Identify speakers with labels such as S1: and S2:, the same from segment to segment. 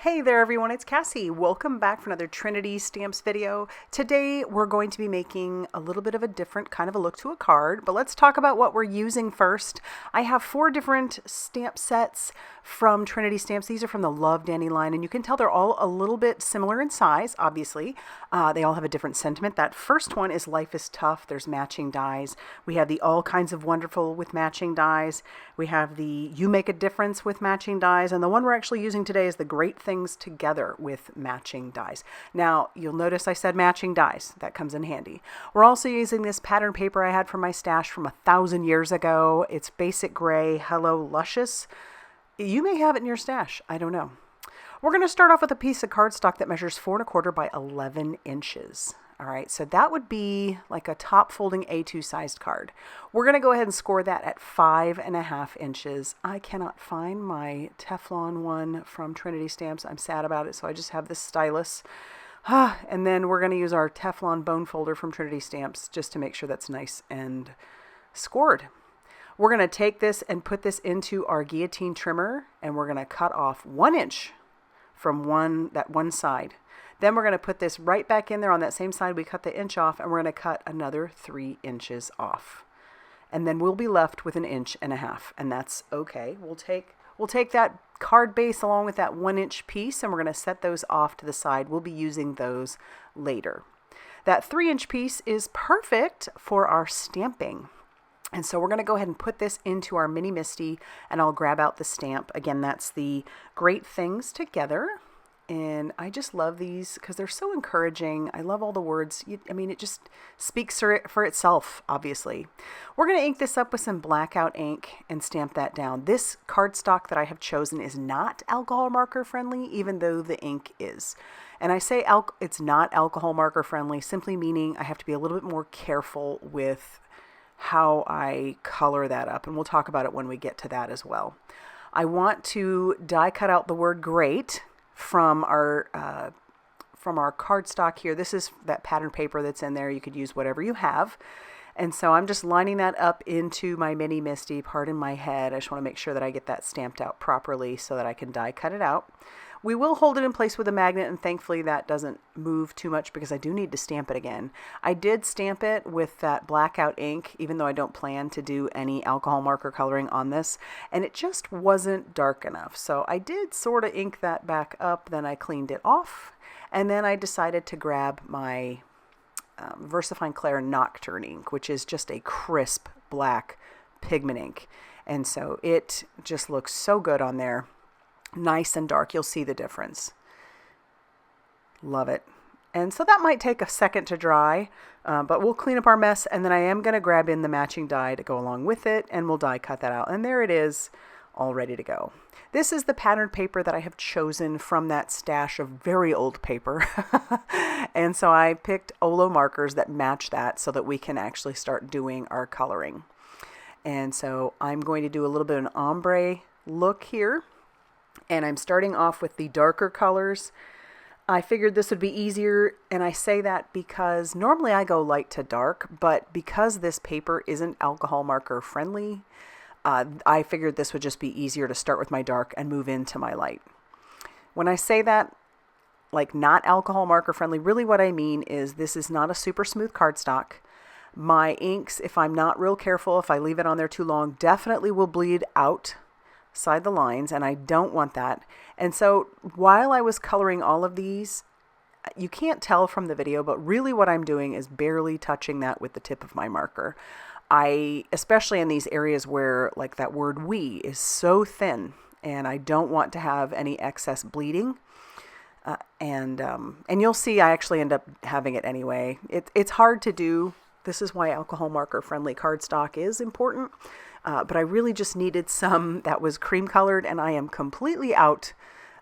S1: Hey there everyone, it's Cassie. Welcome back for another Trinity stamps video. Today we're going to be making a little bit of a different kind of a look to a card, but let's talk about what we're using first. I have 4 different stamp sets from Trinity Stamps. These are from the Love Dani line, and you can tell they're all a little bit similar in size, obviously. They all have a different sentiment. That first one is Life is Tough. There's matching dies. We have the All Kinds of Wonderful with matching dies. We have the You Make a Difference with matching dies, and the one we're actually using today is the Great Things Together with matching dies. Now, you'll notice I said matching dies. That comes in handy. We're also using this pattern paper I had from my stash from 1,000 years ago. It's basic gray, Hello Luscious. You may have it in your stash. I don't know. We're going to start off with a piece of cardstock that measures 4 1/4 by 11 inches. All right, so that would be like a top folding A2 sized card. We're going to go ahead and score that at 5.5 inches. I cannot find my Teflon one from Trinity Stamps. I'm sad about it, so I just have this stylus. And then we're going to use our Teflon bone folder from Trinity Stamps just to make sure that's nice and scored. We're going to take this and put this into our guillotine trimmer, and we're going to cut off 1 inch from that one side. Then we're going to put this right back in there on that same side we cut the inch off, and we're going to cut another 3 inches off. And then we'll be left with 1.5 inches, and that's okay. We'll take that card base along with that 1 inch piece, and we're going to set those off to the side. We'll be using those later. That 3 inch piece is perfect for our stamping. And so we're going to go ahead and put this into our mini MISTI, and I'll grab out the stamp. Again, that's the Great Things Together. And I just love these because they're so encouraging. I love all the words. It just speaks for itself, obviously. We're going to ink this up with some Blackout ink and stamp that down. This cardstock that I have chosen is not alcohol marker friendly, even though the ink is. And I say it's not alcohol marker friendly, simply meaning I have to be a little bit more careful with how I color that up, and we'll talk about it when we get to that as well. I want to die cut out the word great from our cardstock here. This is that pattern paper that's in there. You could use whatever you have. And so I'm just lining that up into my mini MISTI. Pardon my head. I just want to make sure that I get that stamped out properly so that I can die cut it out. We will hold it in place with a magnet, and thankfully that doesn't move too much because I do need to stamp it again. I did stamp it with that Blackout ink, even though I don't plan to do any alcohol marker coloring on this, and it just wasn't dark enough. So I did sort of ink that back up, then I cleaned it off, and then I decided to grab my VersaFine Clair Nocturne ink, which is just a crisp black pigment ink. And so it just looks so good on there. Nice and dark. You'll see the difference. Love it. And so that might take a second to dry, but we'll clean up our mess, and then I am going to grab in the matching die to go along with it, and we'll die cut that out. And there it is, all ready to go. This is the pattern paper that I have chosen from that stash of very old paper. And so I picked Olo markers that match that so that we can actually start doing our coloring. And so I'm going to do a little bit of an ombre look here. And I'm starting off with the darker colors. I figured this would be easier, and I say that because normally I go light to dark, but because this paper isn't alcohol marker friendly, I figured this would just be easier to start with my dark and move into my light. When I say that, like not alcohol marker friendly, really what I mean is this is not a super smooth cardstock. My inks, if I'm not real careful, if I leave it on there too long, definitely will bleed out side the lines, and I don't want that. And so while I was coloring all of these, you can't tell from the video, but really what I'm doing is barely touching that with the tip of my marker. Especially in these areas where like that word we is so thin, and I don't want to have any excess bleeding. And you'll see I actually end up having it anyway. It's hard to do. This is why alcohol marker friendly cardstock is important. But I really just needed some that was cream colored, and I am completely out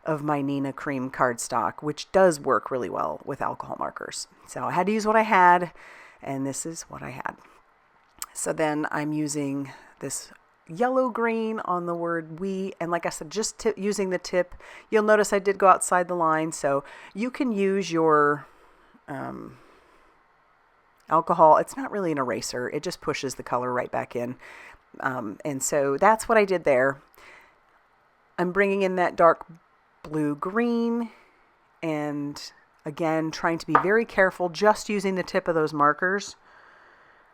S1: of my Nina cream cardstock, which does work really well with alcohol markers. So I had to use what I had, and this is what I had. So then I'm using this yellow-green on the word we, and like I said, just using the tip. You'll notice I did go outside the line, so you can use your alcohol. It's not really an eraser. It just pushes the color right back in. And so that's what I did there. I'm bringing in that dark blue-green, and again, trying to be very careful, just using the tip of those markers.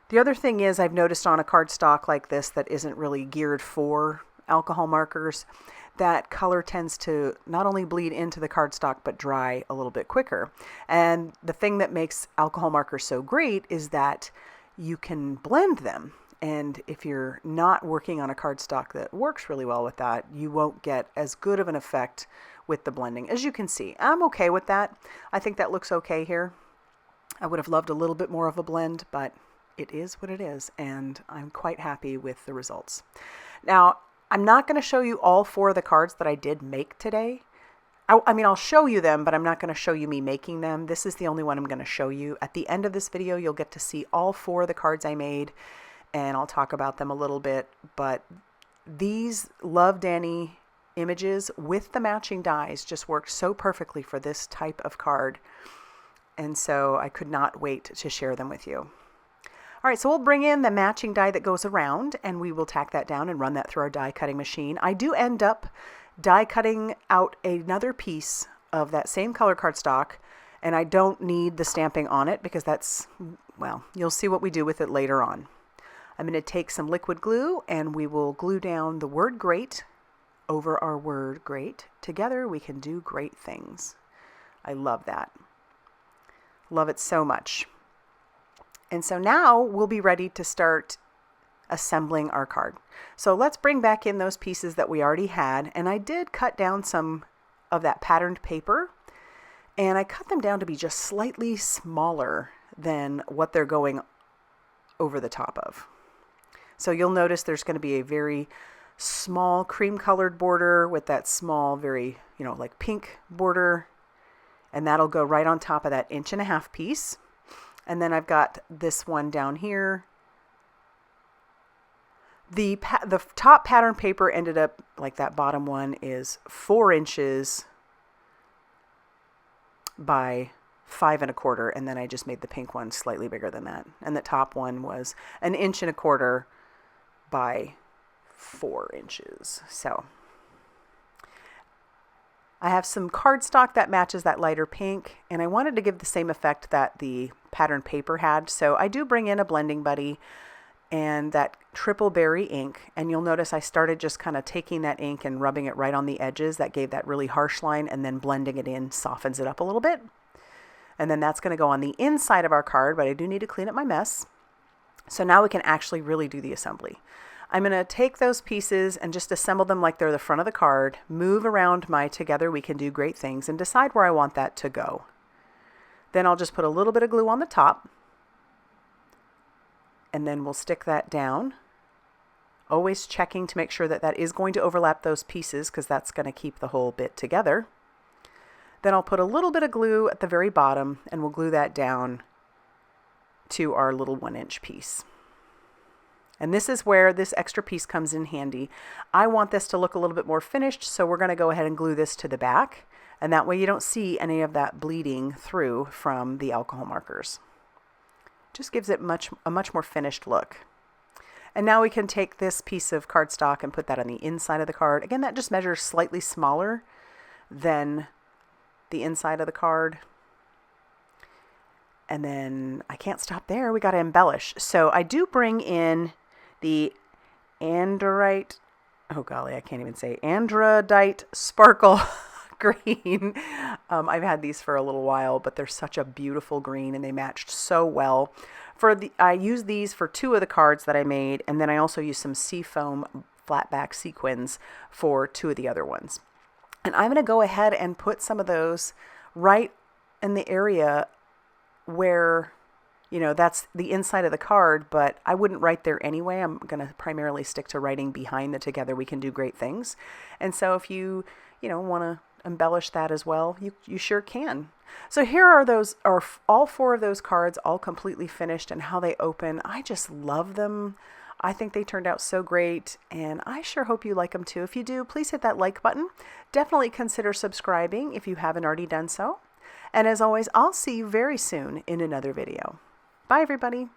S1: The other thing is I've noticed on a cardstock like this that isn't really geared for alcohol markers, that color tends to not only bleed into the cardstock but dry a little bit quicker. And the thing that makes alcohol markers so great is that you can blend them. And if you're not working on a cardstock that works really well with that, you won't get as good of an effect with the blending. As you can see, I'm okay with that. I think that looks okay here. I would have loved a little bit more of a blend, but it is what it is, and I'm quite happy with the results. Now, I'm not going to show you all 4 of the cards that I did make today. I mean, I'll show you them, but I'm not going to show you me making them. This is the only one I'm going to show you. At the end of this video, you'll get to see all 4 of the cards I made, and I'll talk about them a little bit. But these Love Dani images with the matching dies just worked so perfectly for this type of card. And so I could not wait to share them with you. All right, so we'll bring in the matching die that goes around, and we will tack that down and run that through our die cutting machine. I do end up die cutting out another piece of that same color cardstock, and I don't need the stamping on it because that's, well, you'll see what we do with it later on. I'm going to take some liquid glue, and we will glue down the word great over our word great. Together we can do great things. I love that. Love it so much. And so now we'll be ready to start assembling our card. So let's bring back in those pieces that we already had. And I did cut down some of that patterned paper, and I cut them down to be just slightly smaller than what they're going over the top of. So you'll notice there's going to be a very small cream colored border with that small, very, like pink border. And that'll go right on top of that 1.5 inch piece. And then I've got this one down here. The top pattern paper ended up, like that bottom one, is 4 inches by 5 1/4. And then I just made the pink one slightly bigger than that. And the top one was 1.25 inches by 4 inches. So I have some cardstock that matches that lighter pink, and I wanted to give the same effect that the pattern paper had. So I do bring in a blending buddy and that triple berry ink, and you'll notice I started just kind of taking that ink and rubbing it right on the edges. That gave that really harsh line, and then blending it in softens it up a little bit. And then that's going to go on the inside of our card, but I do need to clean up my mess. So now we can actually really do the assembly. I'm going to take those pieces and just assemble them like they're the front of the card, move around my Together We Can Do Great Things, and decide where I want that to go. Then I'll just put a little bit of glue on the top, and then we'll stick that down, always checking to make sure that that is going to overlap those pieces, because that's going to keep the whole bit together. Then I'll put a little bit of glue at the very bottom, and we'll glue that down to our little 1 inch piece. And this is where this extra piece comes in handy. I want this to look a little bit more finished, so we're going to go ahead and glue this to the back. And that way you don't see any of that bleeding through from the alcohol markers. Just gives it a much more finished look. And now we can take this piece of cardstock and put that on the inside of the card. Again, that just measures slightly smaller than the inside of the card. And then I can't stop there. We got to embellish. So I do bring in the Andradite, oh golly, I can't even say, Andradite Sparkle Green. I've had these for a little while, but they're such a beautiful green, and they matched so well. I used these for 2 of the cards that I made, and then I also used some seafoam flatback sequins for 2 of the other ones. And I'm going to go ahead and put some of those right in the area where, that's the inside of the card, but I wouldn't write there anyway. I'm going to primarily stick to writing behind the Together We Can Do Great Things. And so if you, want to embellish that as well, you sure can. So here are all 4 of those cards, all completely finished, and how they open. I just love them. I think they turned out so great, and I sure hope you like them too. If you do, please hit that like button. Definitely consider subscribing if you haven't already done so. And as always, I'll see you very soon in another video. Bye, everybody.